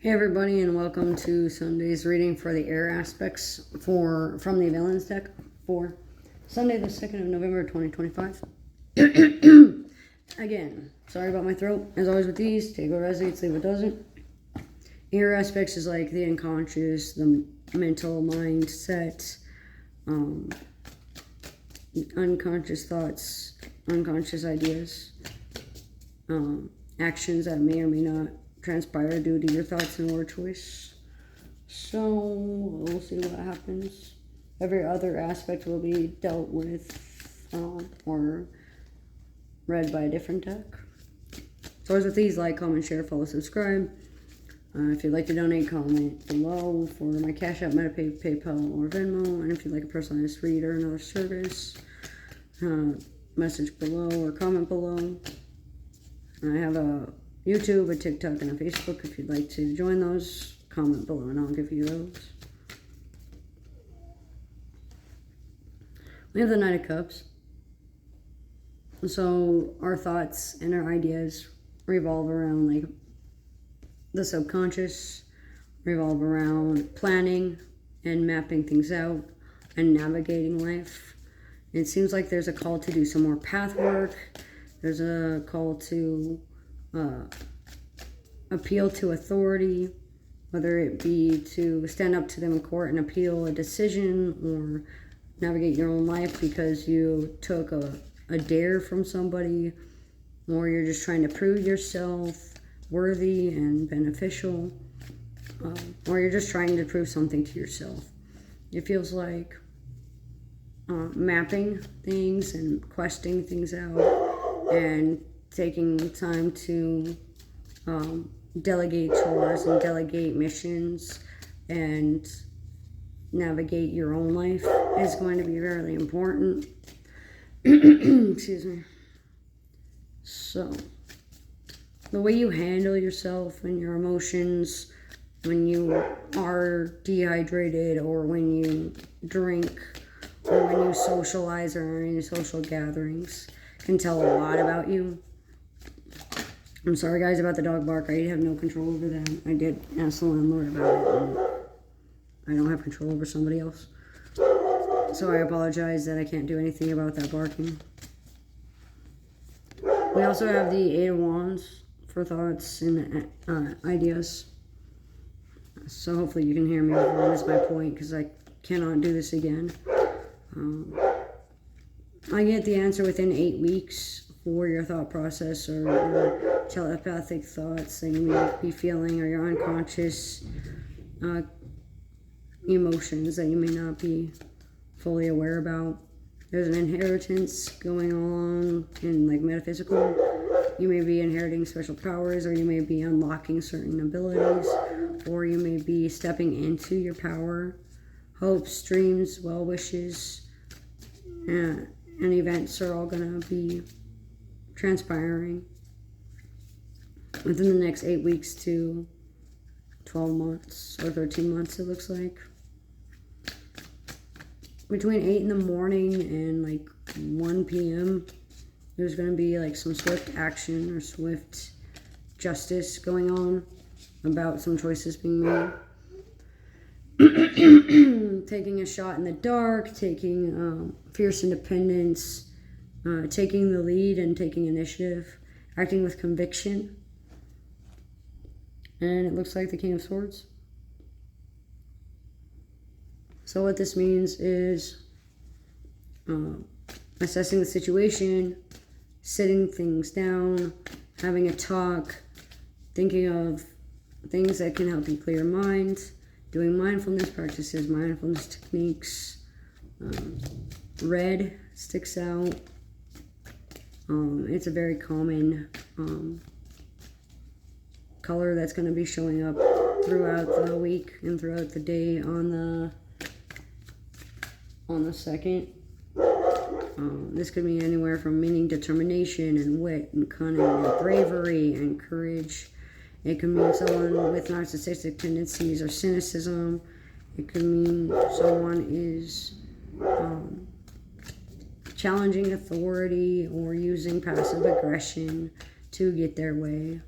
Hey everybody, and welcome to Sunday's reading for the air aspects from the Villains deck for Sunday the 2nd of November 2025. Again, sorry about my throat. As always with these, take what resonates, leave what doesn't. Air aspects is like the unconscious, the mental mindset, unconscious thoughts, unconscious ideas, actions that may or may not transpire due to your thoughts and word choice. So we'll see what happens. Every other aspect will be dealt with or read by a different deck. So as with these, like, comment, share, follow, subscribe. If you'd like to donate, comment below for my Cash App, MetaPay, PayPal, or Venmo. And if you'd like a personalized read or another service, message below or comment below. I have a YouTube, a TikTok, and a Facebook. If you'd like to join those, comment below and I'll give you those. We have the Knight of Cups. So our thoughts and our ideas revolve around like the subconscious, revolve around planning and mapping things out and navigating life. It seems like there's a call to do some more path work. There's a call to appeal to authority, whether it be to stand up to them in court and appeal a decision or navigate your own life because you took a dare from somebody, or you're just trying to prove yourself worthy and beneficial, or you're just trying to prove something to yourself. It feels like mapping things and questing things out and taking time to delegate chores and delegate missions and navigate your own life is going to be very important. Excuse me. So, the way you handle yourself and your emotions when you are dehydrated or when you drink or when you socialize or are in social gatherings can tell a lot about you. I'm sorry guys about the dog bark. I have no control over that. I did ask the landlord about it and I don't have control over somebody else. So I apologize that I can't do anything about that barking. We also have the Eight of Wands for thoughts and ideas. So hopefully you can hear me. That is my point because I cannot do this again. I get the answer within 8 weeks for your thought process or your telepathic thoughts that you may be feeling, or your unconscious emotions that you may not be fully aware about. There's an inheritance going on in like metaphysical. You may be inheriting special powers, or you may be unlocking certain abilities, or you may be stepping into your power. Hopes, dreams, well wishes, and events are all going to be transpiring within the next 8 weeks to 12 months or 13 months, it looks like. Between 8 in the morning and like 1 p.m., there's going to be like some swift action or swift justice going on about some choices being made. Taking a shot in the dark, taking fierce independence, taking the lead and taking initiative, acting with conviction. And it looks like the King of Swords. So what this means is assessing the situation, sitting things down, having a talk, thinking of things that can help you clear your mind, doing mindfulness practices, mindfulness techniques. Red sticks out. It's a very common color that's going to be showing up throughout the week and throughout the day on the 2nd. This could mean anywhere from meaning determination and wit and cunning and bravery and courage. It could mean someone with narcissistic tendencies or cynicism. It could mean someone is challenging authority or using passive aggression to get their way.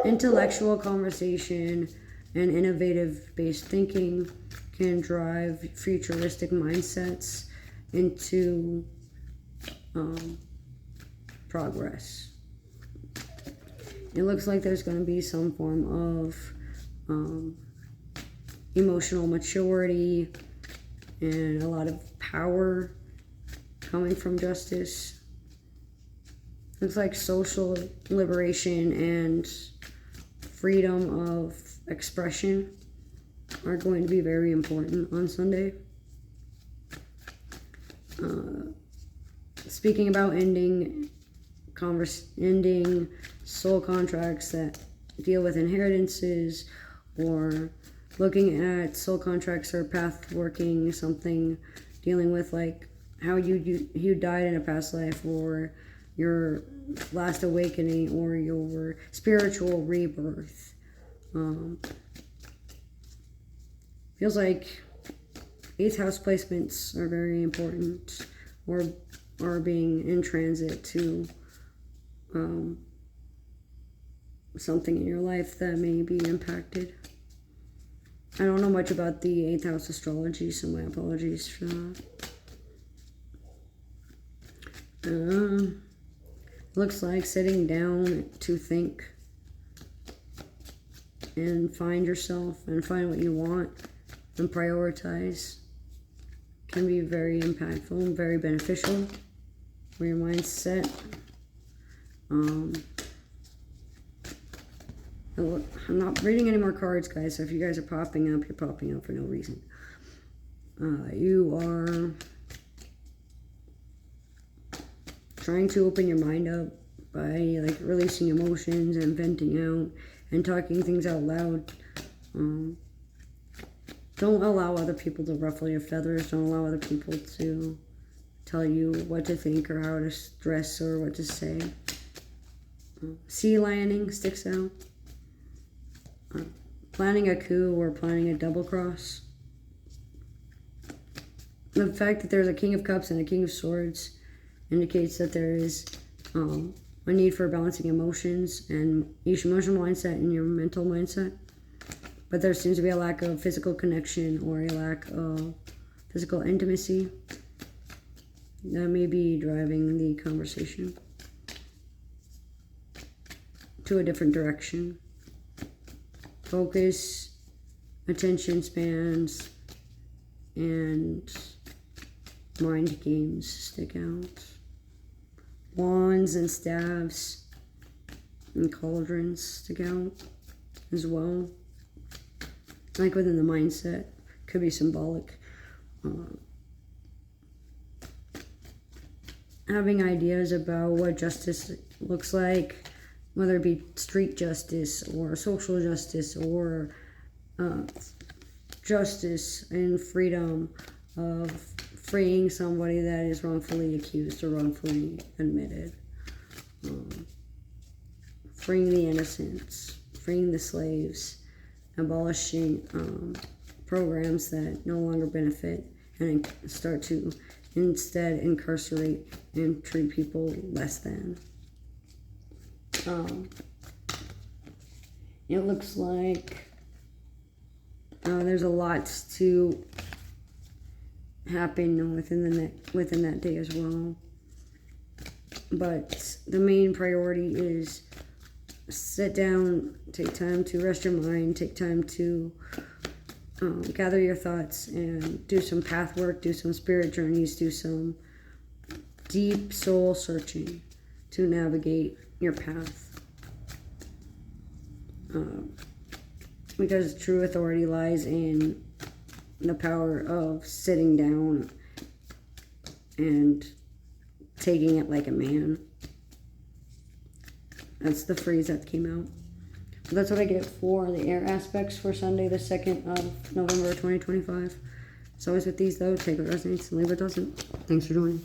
Intellectual conversation and innovative based thinking can drive futuristic mindsets into progress. It looks like there's going to be some form of emotional maturity and a lot of power coming from justice. Looks like social liberation and freedom of expression are going to be very important on Sunday. Speaking about ending soul contracts that deal with inheritances, or looking at soul contracts or path working, something dealing with like how you died in a past life, or your last awakening, or your spiritual rebirth. Feels like 8th house placements are very important, or are being in transit to something in your life that may be impacted. I don't know much about the 8th house astrology, so my apologies for that. Looks like sitting down to think and find yourself and find what you want and prioritize can be very impactful and very beneficial for your mindset. I'm not reading any more cards, guys, so if you guys are popping up, you're popping up for no reason. You are trying to open your mind up by like releasing emotions and venting out and talking things out loud. Don't allow other people to ruffle your feathers. Don't allow other people to tell you what to think or how to dress or what to say. Sea lining sticks out. Planning a coup or planning a double cross. The fact that there's a King of Cups and a King of Swords indicates that there is a need for balancing emotions and each emotional mindset and your mental mindset. But there seems to be a lack of physical connection or a lack of physical intimacy that may be driving the conversation to a different direction. Focus, attention spans, and mind games stick out. Wands and staves and cauldrons stick out as well. Like within the mindset, could be symbolic. Having ideas about what justice looks like, whether it be street justice or social justice or justice and freedom of freeing somebody that is wrongfully accused or wrongfully admitted. Freeing the innocents, freeing the slaves, abolishing programs that no longer benefit and start to instead incarcerate and treat people less than. It looks like there's a lot to happen within that day as well. But the main priority is sit down, take time to rest your mind, take time to gather your thoughts and do some path work, do some spirit journeys, do some deep soul searching to navigate your path. Because true authority lies in the power of sitting down and taking it like a man. That's the phrase that came out. So that's what I get for the air aspects for Sunday, the 2nd of November 2025. It's always with these, though. Take what resonates and leave what doesn't. Thanks for joining.